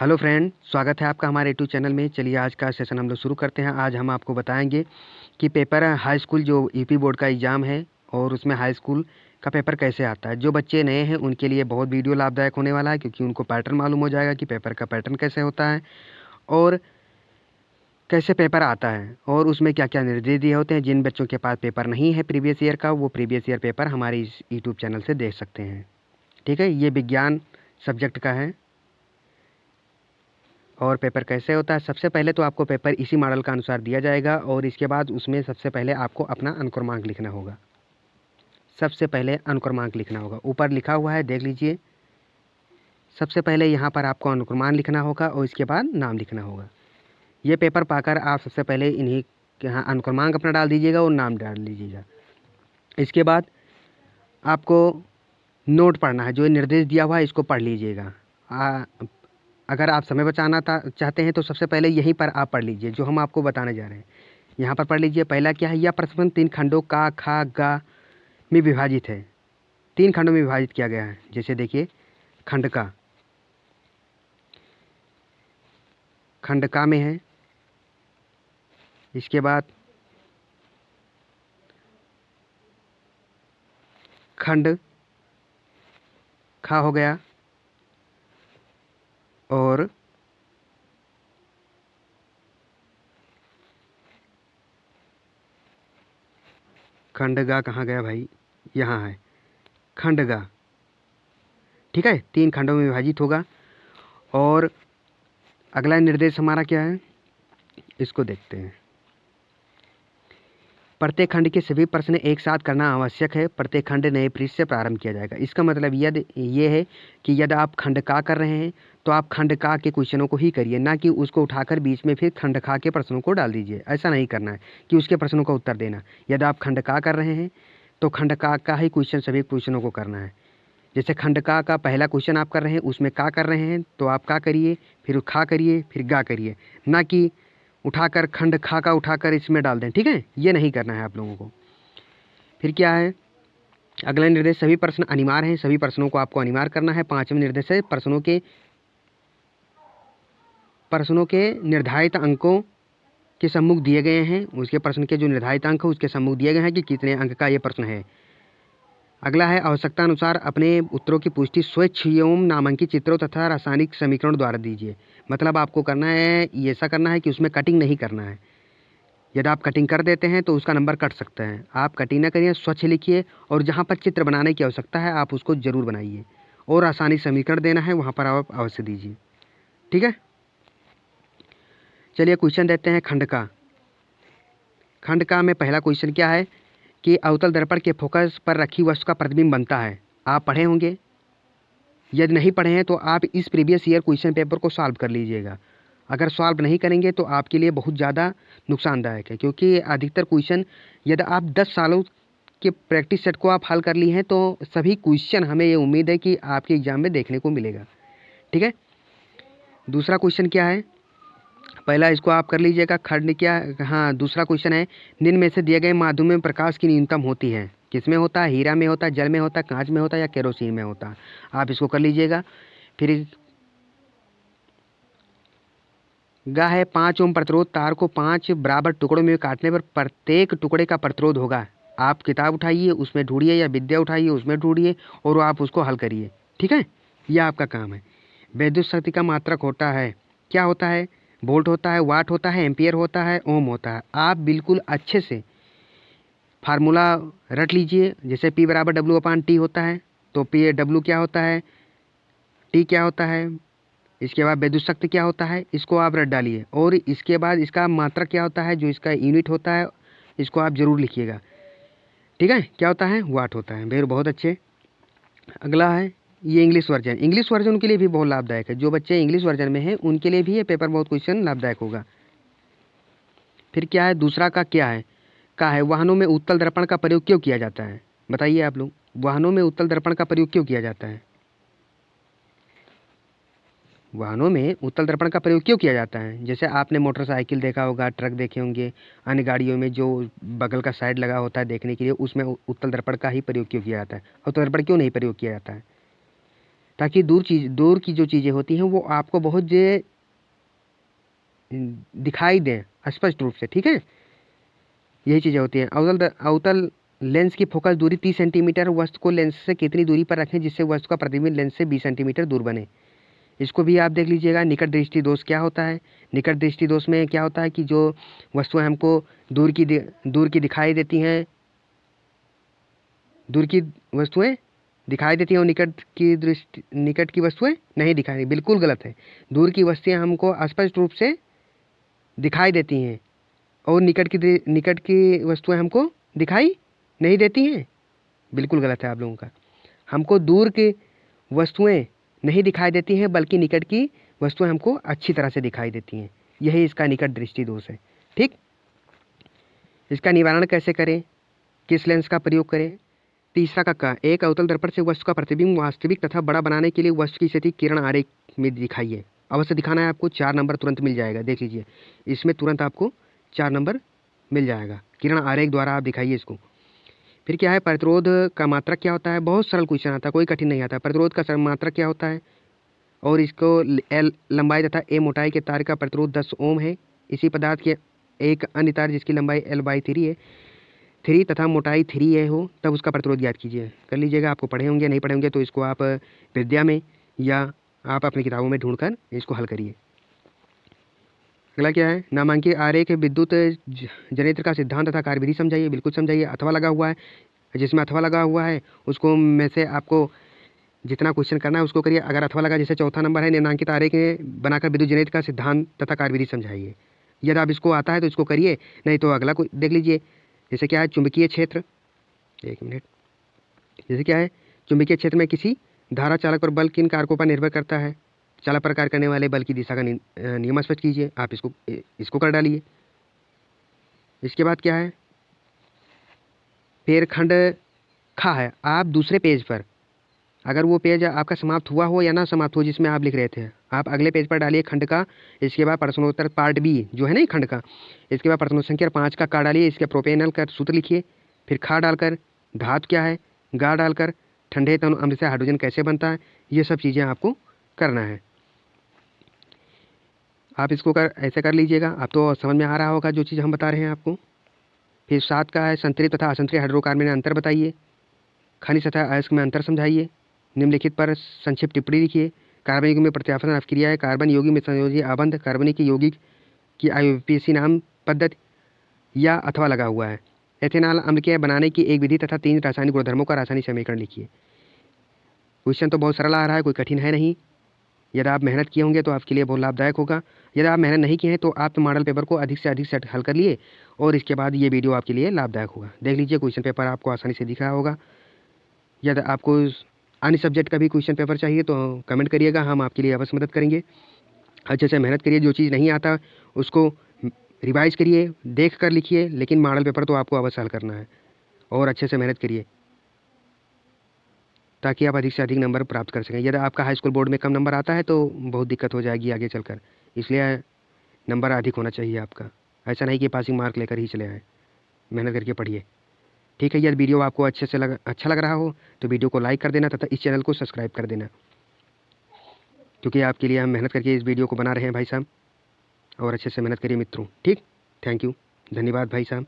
Hello friend, स्वागत है आपका हमारे यूट्यूब चैनल में। चलिए आज का सेशन हम लोग शुरू करते हैं। आज हम आपको बताएंगे कि पेपर हाई स्कूल जो यूपी बोर्ड का एग्ज़ाम है और उसमें हाई स्कूल का पेपर कैसे आता है। जो बच्चे नए हैं उनके लिए बहुत वीडियो लाभदायक होने वाला है, क्योंकि उनको पैटर्न मालूम हो जाएगा कि पेपर का पैटर्न कैसे होता है और कैसे पेपर आता है और उसमें क्या क्या निर्देश दिए होते हैं। जिन बच्चों के पास पेपर नहीं है प्रीवियस ईयर का, वो प्रीवियस ईयर पेपर हमारे इस यूट्यूब चैनल से देख सकते हैं। ठीक है, ये विज्ञान सब्जेक्ट का है। और पेपर कैसे होता है, सबसे पहले तो आपको पेपर इसी मॉडल का अनुसार दिया जाएगा और इसके बाद उसमें सबसे पहले आपको अपना अनुक्रमांक लिखना होगा। सबसे पहले अनुक्रमांक लिखना होगा, ऊपर लिखा हुआ है देख लीजिए। सबसे पहले यहाँ पर आपको अनुक्रमांक लिखना होगा और इसके बाद नाम लिखना होगा। ये पेपर पाकर आप सबसे पहले इन्हीं के यहाँ अनुक्रमांक अपना डाल दीजिएगा और नाम डाल दीजिएगा। इसके बाद आपको नोट पढ़ना है, जो निर्देश दिया हुआ है इसको पढ़ लीजिएगा। अगर आप समय बचाना चाहते हैं तो सबसे पहले यहीं पर आप पढ़ लीजिए जो हम आपको बताने जा रहे हैं। यहाँ पर पढ़ लीजिए। पहला क्या है, यह प्रश्न 3 खंडों का खा गा में विभाजित है। 3 खंडों में विभाजित किया गया है। जैसे देखिए, खंड का में है। इसके बाद खंड खा हो गया और खंड गा कहाँ गया भाई, यहाँ है खंड गा। ठीक है, 3 खंडों में विभाजित होगा। और अगला निर्देश हमारा क्या है, इसको देखते हैं। प्रत्येक खंड के सभी प्रश्न एक साथ करना आवश्यक है। प्रत्येक खंड नए पृष्ठ से प्रारंभ किया जाएगा। इसका मतलब यदि ये है कि यदि आप खंड का कर रहे हैं तो आप खंड का के क्वेश्चनों को ही करिए, ना कि उसको उठाकर बीच में फिर खंड खा के प्रश्नों को डाल दीजिए। ऐसा नहीं करना है कि उसके प्रश्नों का उत्तर देना। यदि आप खंड का कर रहे हैं तो खंड का ही क्वेश्चन सभी क्वेश्चनों को करना है। जैसे खंड का पहला क्वेश्चन आप कर रहे हैं, उसमें का कर रहे हैं तो आप का करिए, फिर खा करिए, फिर गा करिए, ना कि उठाकर खंड खा का उठाकर इसमें डाल दें। ठीक है, ये नहीं करना है आप लोगों को। फिर क्या है, अगला निर्देश, सभी प्रश्न अनिवार्य हैं। सभी प्रश्नों को आपको अनिवार्य करना है। 5वें निर्देश है, प्रश्नों के निर्धारित अंकों के सम्मुख दिए गए हैं। उसके प्रश्न के जो निर्धारित अंक है उसके सम्मुख दिए गए हैं कि कितने अंक का ये प्रश्न है। अगला है, आवश्यकता अनुसार अपने उत्तरों की पुष्टि स्वच्छ एवं नामांकित चित्रों तथा रासायनिक समीकरण द्वारा दीजिए। मतलब आपको करना है, ऐसा करना है कि उसमें कटिंग नहीं करना है। यदि आप कटिंग कर देते हैं तो उसका नंबर कट सकता है। आप कटिंग ना करिए, स्वच्छ लिखिए और जहाँ पर चित्र बनाने की आवश्यकता है आप उसको ज़रूर बनाइए। और रासायनिक समीकरण देना है वहाँ पर आप अवश्य दीजिए। ठीक है, चलिए क्वेश्चन देते हैं खंड का। खंड का में पहला क्वेश्चन क्या है कि अवतल दर्पण के फोकस पर रखी वस्तु का प्रतिबिंब बनता है। आप पढ़े होंगे, यदि नहीं पढ़े हैं तो आप इस प्रीवियस ईयर क्वेश्चन पेपर को सॉल्व कर लीजिएगा। अगर सॉल्व नहीं करेंगे तो आपके लिए बहुत ज़्यादा नुकसानदायक है, क्योंकि अधिकतर क्वेश्चन यदि आप 10 सालों के प्रैक्टिस सेट को आप हल कर लिए हैं तो सभी क्वेश्चन हमें ये उम्मीद है कि आपके एग्जाम में देखने को मिलेगा। ठीक है, दूसरा क्वेश्चन क्या है, पहला इसको आप कर लीजिएगा। खंड क्या, हाँ, दूसरा क्वेश्चन है, निम्न में से दिए गए माध्यम में प्रकाश की न्यूनतम होती है। किसमें होता है, हीरा में होता है, जल में होता है, कांच में होता है या केरोसिन में होता है। आप इसको कर लीजिएगा। फिर गा है, 5 ओम प्रतिरोध तार को 5 बराबर टुकड़ों में काटने पर प्रत्येक टुकड़े का प्रतिरोध होगा। आप किताब उठाइए उसमें ढूंढिए या विद्या उठाइए उसमें ढूंढिए और आप उसको हल करिए। ठीक है, यह आपका काम है। विद्युत शक्ति का मात्रक होता है, क्या होता है, वोल्ट होता है, वाट होता है, एम्पियर होता है, ओम होता है। आप बिल्कुल अच्छे से फार्मूला रट लीजिए। जैसे P बराबर W/T होता है तो P क्या होता है, T क्या होता है, इसके बाद विद्युत शक्ति क्या होता है, इसको आप रट डालिए। और इसके बाद इसका मात्रक क्या होता है, जो इसका यूनिट होता है, इसको आप ज़रूर लिखिएगा। ठीक है, क्या होता है, वाट होता है। फिर बहुत अच्छे। अगला है ये इंग्लिश वर्जन। इंग्लिश वर्जन के लिए भी बहुत लाभदायक है। जो बच्चे इंग्लिश वर्जन में हैं उनके लिए भी ये पेपर बहुत क्वेश्चन लाभदायक होगा। फिर क्या है, दूसरा का क्या है, का है, वाहनों में उत्तल दर्पण का प्रयोग क्यों किया जाता है। बताइए आप लोग, वाहनों में उत्तल दर्पण का प्रयोग क्यों किया जाता है। वाहनों में उत्तल दर्पण का प्रयोग क्यों किया जाता है। जैसे आपने मोटरसाइकिल देखा होगा, ट्रक देखे होंगे, अन्य गाड़ियों में जो बगल का साइड लगा होता है देखने के लिए, उसमें उत्तल दर्पण का ही प्रयोग क्यों किया जाता है। उत्तल दर्पण क्यों नहीं प्रयोग किया जाता है। ताकि दूर की जो चीज़ें होती हैं वो आपको बहुत दिखाई दें स्पष्ट रूप से। ठीक है, यही चीज़ें होती हैं। अवतल लेंस की फोकस दूरी 30 सेंटीमीटर। वस्तु को लेंस से कितनी दूरी पर रखें जिससे वस्तु का प्रतिबिंब लेंस से 20 सेंटीमीटर दूर बने। इसको भी आप देख लीजिएगा। निकट दृष्टि दोष क्या होता है? निकट दृष्टि दोष में क्या होता है कि जो वस्तुएं हमको दूर की दिखाई देती हैं, दूर की वस्तुएं दिखाई देती हैं और निकट की वस्तुएं नहीं दिखाई, बिल्कुल गलत है। दूर की वस्तुएं हमको स्पष्ट रूप से दिखाई देती हैं और निकट की वस्तुएं हमको दिखाई नहीं देती हैं, बिल्कुल गलत है आप लोगों का। हमको दूर की वस्तुएं नहीं दिखाई देती हैं बल्कि निकट की वस्तुएं हमको अच्छी तरह से दिखाई देती हैं। यही इसका निकट दृष्टि दोष है। ठीक, इसका निवारण कैसे करें, किस लेंस का प्रयोग करें? तीसरा का एक अवतल दर्पण से वस्तु का प्रतिबिंब वास्तविक तथा बड़ा बनाने के लिए वस्तु की स्थिति किरण आरेख में दिखाइए। अवश्य दिखाना है आपको। 4 नंबर तुरंत मिल जाएगा, देख लीजिए इसमें तुरंत आपको 4 नंबर मिल जाएगा। किरण आरेख द्वारा आप दिखाइए इसको। फिर क्या है, प्रतिरोध का मात्रक क्या होता है? बहुत सरल क्वेश्चन आता है, कोई कठिन नहीं आता। प्रतिरोध का मात्रक क्या होता है? और इसको एल लंबाई तथा ए मोटाई के तार का प्रतिरोध 10 ओम है। इसी पदार्थ के एक अन्य तार जिसकी लंबाई L/3 है, 3 तथा मोटाई 3 है हो, तब उसका प्रतिरोध ज्ञात कीजिए। कर लीजिएगा, आपको पढ़े होंगे, नहीं पढ़े होंगे तो इसको आप विद्या में या आप अपनी किताबों में ढूंढकर इसको हल करिए। अगला क्या है, नामांकित आरेख विद्युत जनरेटर का सिद्धांत तथा कार्यविधि समझाइए। बिल्कुल समझाइए। अथवा लगा हुआ है, जिसमें अथवा लगा हुआ है उसको में से आपको जितना क्वेश्चन करना है उसको करिए। अगर अथवा लगा, जैसे चौथा नंबर है, निम्नांकित आरेख बनाकर विद्युत जनरेटर का सिद्धांत तथा कार्यविधि समझाइए। यदि आप इसको आता है तो इसको करिए, नहीं तो अगला को देख लीजिए। जैसे क्या है, चुंबकीय क्षेत्र, एक मिनट, जैसे क्या है, चुंबकीय क्षेत्र में किसी धारा चालक पर बल किन कारकों पर निर्भर करता है? चालक पर कार्य करने वाले बल की दिशा का नियम स्पष्ट कीजिए। आप इसको कर डालिए। इसके बाद क्या है, पेड़ खंड खा है। आप दूसरे पेज पर, अगर वो पेज आपका समाप्त हुआ हो या ना समाप्त हो जिसमें आप लिख रहे थे, आप अगले पेज पर डालिए खंड का। इसके बाद प्रश्नोत्तर पार्ट बी जो है ना खंड का, इसके बाद प्रश्नोत्तर संख्या 5 का डालिए। इसके प्रोपेनल का सूत्र लिखिए। फिर खा डालकर धातु क्या है, गा डालकर ठंडे तनु अम्ल से हाइड्रोजन कैसे बनता है, ये सब चीज़ें आपको करना है। आप इसको ऐसे कर लीजिएगा। आप तो समझ में आ रहा होगा जो चीज़ हम बता रहे हैं आपको। फिर 7 का है, संतृप्त तथा असंतृप्त हाइड्रोकार्बन में अंतर बताइए। खनिज तथा अयस्क में अंतर समझाइए। निम्नलिखित पर संक्षिप्त टिप्पणी लिखिए। कार्बन यौगिक में प्रत्यावर्तन अभिक्रिया है। कार्बन यौगिक में संयोजी आबंध, कार्बनिक यौगिक की IUPAC नाम पद्धति या अथवा लगा हुआ है। एथेनॉल अम्ल के बनाने की एक विधि तथा 3 रासायनिक गुणधर्मों का रासायनिक समीकरण लिखिए। क्वेश्चन तो बहुत सरल आ रहा है, कोई कठिन है नहीं। यदि आप मेहनत किए होंगे तो आपके लिए बहुत लाभदायक होगा। यदि आप मेहनत नहीं किए हैं तो आप तो मॉडल पेपर को अधिक से अधिक सेट हल कर लिए और इसके बाद ये वीडियो आपके लिए लाभदायक होगा। देख लीजिए, क्वेश्चन पेपर आपको आसानी से दिख रहा होगा। यदि आपको अन्य सब्जेक्ट का भी क्वेश्चन पेपर चाहिए तो कमेंट करिएगा, हम आपके लिए अवश्य मदद करेंगे। अच्छे से मेहनत करिए। जो चीज़ नहीं आता उसको रिवाइज करिए, देख कर लिखिए, लेकिन मॉडल पेपर तो आपको अवश्य हल करना है और अच्छे से मेहनत करिए ताकि आप अधिक से अधिक नंबर प्राप्त कर सकें। यदि आपका हाई स्कूल बोर्ड में कम नंबर आता है तो बहुत दिक्कत हो जाएगी आगे चलकर, इसलिए नंबर अधिक होना चाहिए आपका। ऐसा नहीं कि पासिंग मार्क लेकर ही चले आए। मेहनत करके पढ़िए। ठीक है, यदि वीडियो आपको अच्छा लग रहा हो तो वीडियो को लाइक कर देना तथा इस चैनल को सब्सक्राइब कर देना, क्योंकि आपके लिए हम मेहनत करके इस वीडियो को बना रहे हैं भाई साहब। और अच्छे से मेहनत करिए मित्रों। ठीक, थैंक यू, धन्यवाद भाई साहब।